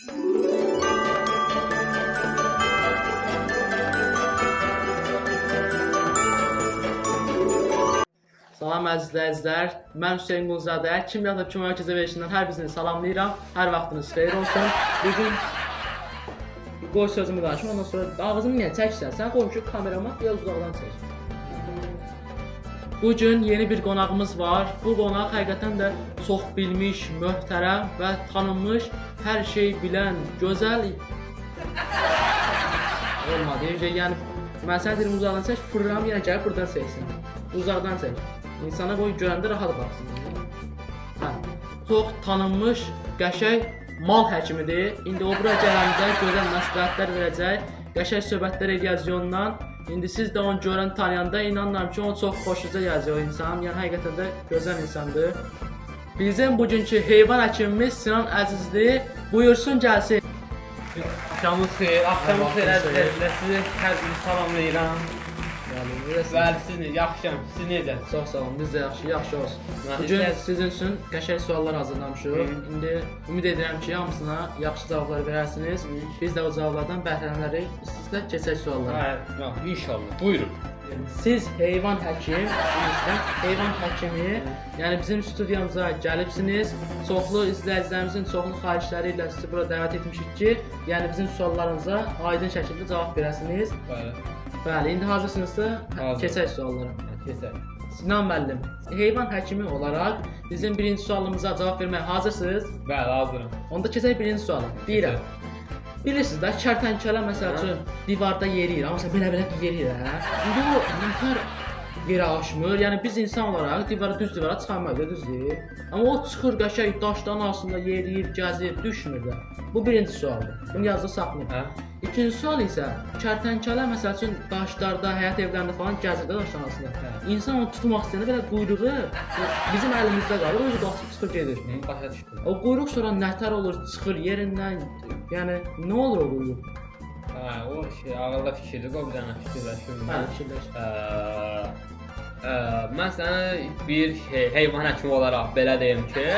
Salam əziz izləyicilər, mən Hüseyn Quluzadə, Kimya və Kimya verilişindən hər birini salamlayıram. Hər vaxtınız xeyir olsun. Bugün qoy sözümü danışım, ondan sonra ağzımı niyə çəksən? Sən qoymuş kamerama biraz uzaqdan çək. Bugün yeni bir qonağımız var. Bu qonaq həqiqətən də çox bilmiş, möhtərəm və tanınmış, hər şey bilən, gözəl olmadı. Yəni mən sənə deyirəm uzaqdan çək, fırram yenə gəlib buradan çəksin. Uzaqdan çək. İnsana qoy görəndə rahat baxsın. Hə. Çox tanınmış, qəşəng mal həkimidir. İndi o bura gələndə gözəl məsləhətlər verəcək. Qəşəng söhbətlər edəcək ondan. İndi siz də onu görən tanıyanda inanıram ki, onu çox xoşunuza gələcək o insan. Yəni həqiqətən də gözəl insandır. Bizim bugünkü heyvan həkimimiz Sinan Əzizli. Buyursun gəlsin. Axşamınız xeyir, axşamınız xeyir əzizlər. Sizi hər biri salamlayıram. Bəli, siz yaxşıyam, siz necəsiniz? Çox sağ olun, biz də yaxşı olsun. Bugün sizin üçün qəşəng suallar hazırlamışıq. İndi ümid edirəm ki, hamısına yaxşı cavablar verərsiniz. Biz də o cavablardan bəhrələnərik. İstəyirsə keçək suallara. Hə, inşallah. Buyurun. Siz heyvan həkimi, yəni bizim studiyamıza gəlibsiniz. Çoxlu izləyicilərimizin çoxlu xahişləri ilə sizi bura dəvət etmişik ki, yəni bizim suallarınıza aydın şəkildə cavab verəsiniz. Bəli, indi hazırsınızsa keçək suallara. Keçək. Sinan müəllim, heyvan həkimi olaraq bizim birinci sualımıza cavab verməyə hazırsınız? Bəli, hazırım. Onda keçək birinci suala. Deyirəm. Bilirsiniz də, kərtənkələ məsəl üçün divarda yeriyir, amma belə yeriyir, hə? İndi o nətər yerə aşmır, yəni biz insan olaraq düz divara çıxamayız, düzdür? Amma o çıxır qəşəng daşların arasında yeriyir, gəzir, düşmür də. Bu birinci sualdır. Bunu yazda saxlayın. İkinci sual isə kərtənkələ məsəl üçün daşlarda, həyat evlərində falan gəzir də daşların arasında. İnsan onu tutmaq istəyəndə belə quyruğu bizim əlimizdə qalır, özü qaçıb çıxır gedir. Başa düşdüm. O quyruq sonra nətər olur, çıxır yerindən, yəni nə olur o quyruq? Hə, o şey ağılda fikirdir, o bir dənə fikirləşirim. Hə, fikirləş. Mən sənə bir heyvan həkimi olaraq belə deyim ki,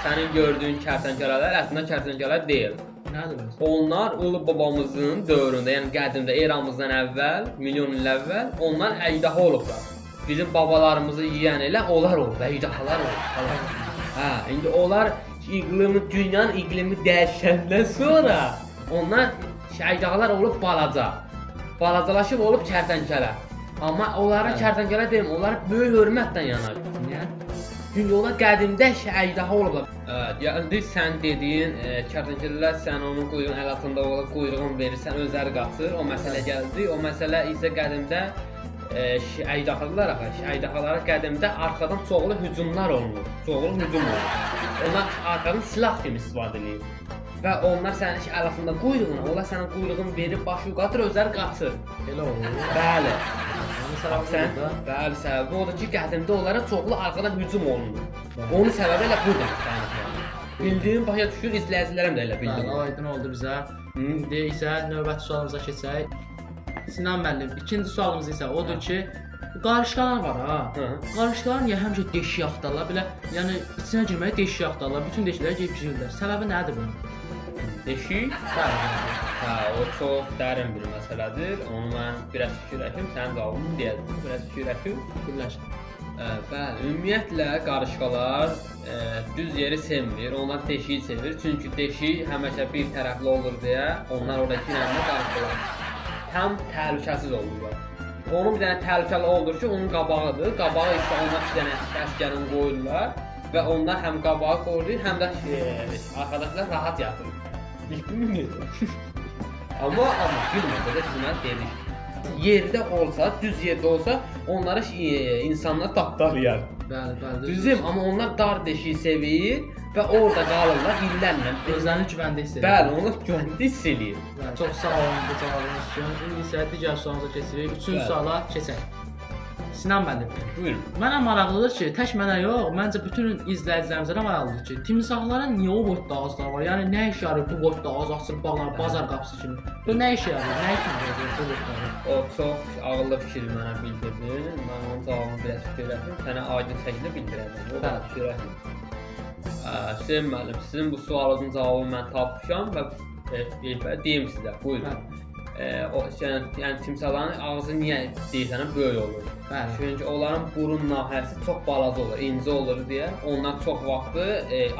sənin gördüyün kərtənkələlər əslində kərtənkələ deyil. Nədir bu? Onlar ulu babamızın dövründə, yəni qədimdə eramızdan əvvəl, milyon il əvvəl onlar əjdaha olublar. Bizim babalarımızı yeyən elə onlar olub, əjdahalar olub. Hə, indi onlar dünyanın iqlimi dəyişəndən sonra onlar əjdahalar olub balaca. Balacalaşıb olub kərtənkələ. Amma onlara kərtənkələ deyim, onlara böyük hörmətlə yanar. Niyə? Çünki onlar qədimdə əjdaha olublar. Yəni sən dediyin kərtənkələlər sən onun quyruğun əl altında olub quyruğunu verirsən, özləri qaçır. O məsələ gəldi. O məsələ isə qədimdə əjdahalara qədimdə arxadan çoxlu hücumlar olunur. Çoxlu hücum olur. Onlar arxadan silah kimi istifadə edir. Və onlar sənin əl altında quyruğunu, onlar sənin quyruğunu verib başı qatır, özləri qaçır. Elə olur. Bəli. Sən bəli, səbəbi odur ki, qədimdə onlara çoxlu arxadan hücum olunur. Onun səbəbi elə budur. Bildiyim başa düşür, izləyicilərim də elə bildir. Aydın oldu bizə. İndi isə növbəti sualımıza keçək. Sinan müəllim, ikinci sualımız isə odur ki, qarışqalar var ha. Qarışqalar niyə həmişə deşik axtarlar? Belə, yəni içinə girməyə deşik axtarlar, bütün deşikləri girib girirlər. Səbəbi nədir bunun? Deşik? Bəli. Hə, o çox dərin bir məsələdir. Onu mən biraz fikirləşim, sənin cavabını deyəcəm. Biraz fikirləşim. Birləşin. Bəli, ümumiyyətlə qarışqalar düz yeri sevmir. Onlar deşiyi sevir. Çünki deşik həmişə bir tərəfli olur deyə onlar orada girəndə qarışqalar tam təhlükəsiz olurlar. Onun bir dənə təhlükəli olur ki, onun qabağıdır. Qabağı isə onlar iki dənə əsgərin qoyurlar və onlar həm qabağı qoruyur, həm də arxadakılar rahat yatır. Amma bilmədə də demək dedik. Yerdə olsa, düz yerdə olsa, onları insanlar tapdalayar. Bəli. Düzdür, amma onlar dar deşiyi sevir və orada qalırlar illərlə. Özlərini güvəndə hiss edir. Bəli, onlar güvəndə hiss edir. Çox sağ olun bu cavabınız üçün. İndi isə digər sualımıza keçirik. Üçüncü suala keçək. Sinan müəllim, buyurun. Mənə maraqlıdır ki, tək mənə yox, məncə bütün izləyicilərimizə maraqlıdır ki, timsahların niyə o boyda ağızları var? Yəni nə işə yarayır bu boyda ağız açır, bağlar, bazar qapısı kimi? Bu nə işə yarayır? Nə üçün bu boyda? O çox ağıllı fikir mənə bildirdin. Mən onun cavabını biraz fikirləşdim. Sənə aydın şəkildə bildirəcəm. O da fikirləşdim. Hüseyn müəllim, sizin bu sualınızın cavabını mən tapmışam və deyim sizə. Buyurun. Yəni timsahların ağzı niyə deyirsən böyük olur? Bəli. Çünki onların burun nahiyəsi çox balaca olur, incə olur deyə onlar çox vaxtı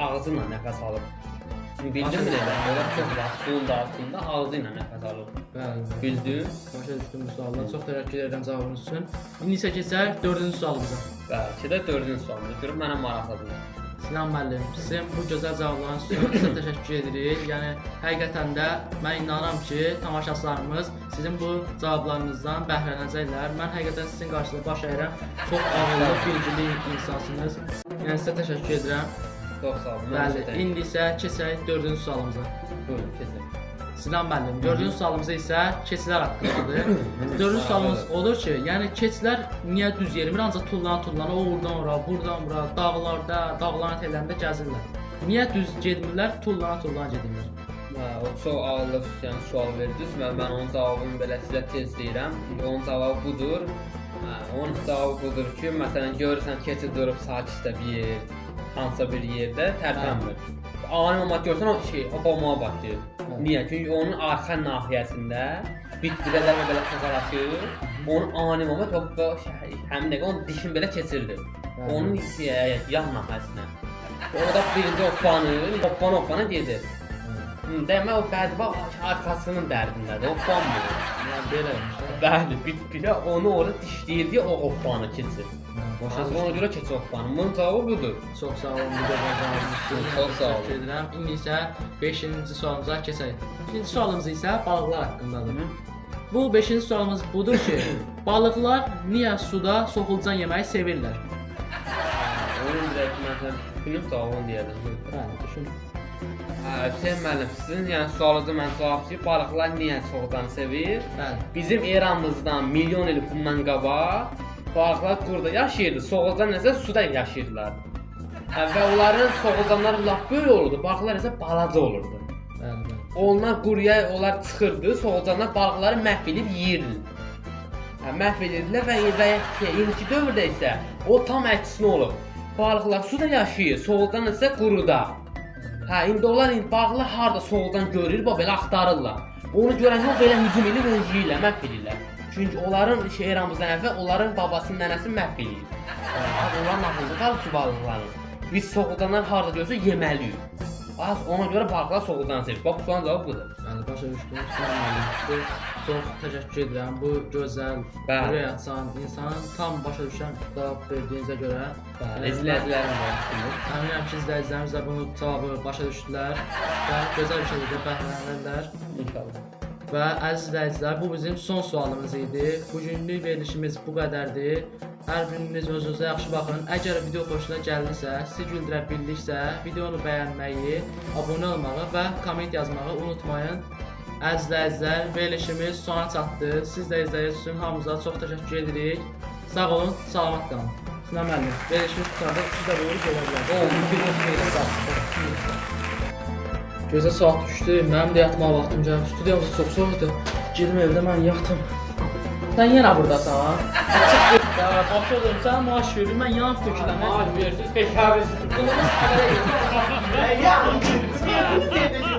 ağzı ilə nəfəs alır. Bildinmi nə? Onlar çox vaxt suyun altında ağzı ilə nəfəs alır. Bəli. Bildin? Başa düşdüm bu sualdan. Çox təşəkkür edirəm cavabınız üçün. İndi isə keçək 4-cü sualımıza. Bəlkə də 4-cü sualdır. Görüm mənə maraqlıdır. Sinan müəllim, sizin bu gözəl cavablarınız üçün sizə təşəkkür edirik. Yəni həqiqətən də mən inanıram ki, tamaşaçılarımız sizin bu cavablarınızdan bəhrələnəcəklər. Mən həqiqətən sizin qarşınızda baş əyirəm. Çox ağıllı, bilgili insansınız. Yəni sizə təşəkkür edirəm. Çox sağ olun. Bəli, indi isə keçək 4-cü sualımıza. Buyurun, keçək. Sinan müəllim, 4-cü sualımız isə keçilər haqqındadır. 4-cü sualımız odur ki, yəni keçilər niyə düz yerimir, ancaq tullana, oradan ora, buradan bura, dağlarda, dağların etelərində gəzirlər. Niyə düz getmirlər, tullana gedirlər? O çox ağıllı sual verdiniz və mən onun cavabını belə sizə tez deyirəm. Onun cavabı budur. Onun cavabı budur ki, məsələn görürsən keçid durub sakitdə bir yer, hansısa bir yerdə tərpənmir. Ani olmaq görsən o boğmağa başlayır. Niyə? Çünki onun arxa nahiyəsində bitkilər belə çoxalaşır. Onun ani olmaq həmin dəqiqə onun dişini belə keçirdi. Onun yan nahiyəsinə. O da birinci hoppana gedir. Demək o bədbəxt arxasının dərdindədir. Hoppanmır. Yəni beləymiş. Bəli, bitkilər onu orada dişləyir deyə o hoppanı keçir. Ona görə keçir hoppanı. Bunun cavabı budur. Çox sağ olun bu gözəl cavabınız üçün. Çox sağ olun. Təşəkkür edirəm. İndi isə 5-ci sualımıza keçək. 2-ci sualımız isə balıqlar haqqındadır. Bu 5-ci sualımız budur ki, balıqlar niyə suda soxulcan yeməyi sevirlər? Onun direkt məsələn düşünüb cavabını deyərdim. Bəli, düşün. Hüseyn müəllim, sizin yəni sualınıza mən cavab ki, balıqlar niyə soğuqdanı sevir? Bəli. Bizim eramızdan milyon il bundan qabaq balıqlar qurda yaşayırdı. Soğuqdan nəsə suda yaşayırdılar. Və onların soğuqdanları lap böyük olurdu, balıqlar isə balaca olurdu. Bəli. Onlar quruya onlar çıxırdı, soğuqdanlar balıqları məhv edib yeyirdi. Məhv edirdilər və indiki dövrdə isə o tam əksinə olub. Balıqlar suda yaşayır, soğuqdan isə quruda. İndi onlar balıqlar harda soğuqdan görür, belə axtarırlar. Onu görəndə o belə hücum edir, onu yeyirlər, məhv edirlər. Çünki onların eramızdan əvvəl onların babasının nənəsi məhv edir. Onların ağlında qalır ki, balıqların. Biz soğuqdanlar harda görsə yeməliyik. Ona görə balıqlar soğuqdan sevir. Bax, bu sualın cavabı budur. Bəli, başa düşdüm. Çox təşəkkür edirəm bu gözəl, ürək açan, insanın tam başa düşən cavab verdiyinizə görə. İzləyicilərim var. Əminəm ki, izləyicilərimiz də bunu cavabı başa düşdülər və gözəl bir şəkildə bəhrələnirlər. İnşallah. Və əziz izləyicilər, bu bizim son sualımız idi. Bugünlük verilişimiz bu qədərdir. Hər biriniz özünüzə yaxşı baxın. Əgər video xoşuna gəldisə, sizi güldürə bildiksə, videonu bəyənməyi, abunə olmağı və komment yazmağı unutmayın. Əziz izləyicilər, verilişimiz sona çatdı. Siz də izlədiyiniz üçün hamınıza çox təşəkkür edirik. Sağ olun, salamat qalın. Sinan müəllim, verilişimiz qurtardı. Siz də buyurun gedə bilərsiniz. Gözə saat düşdü, mənim də yatmağa vaxtım gəlib. Studiyamız çox soyuqdur. Gedim evdə mən yatım. Sən yenə burdasan, ha? Ya, başa dönüm, sən maaş verir, mən yanıb töküləm. Maaş verirsiniz, peşəvəsiz. Qılımız qədər edir.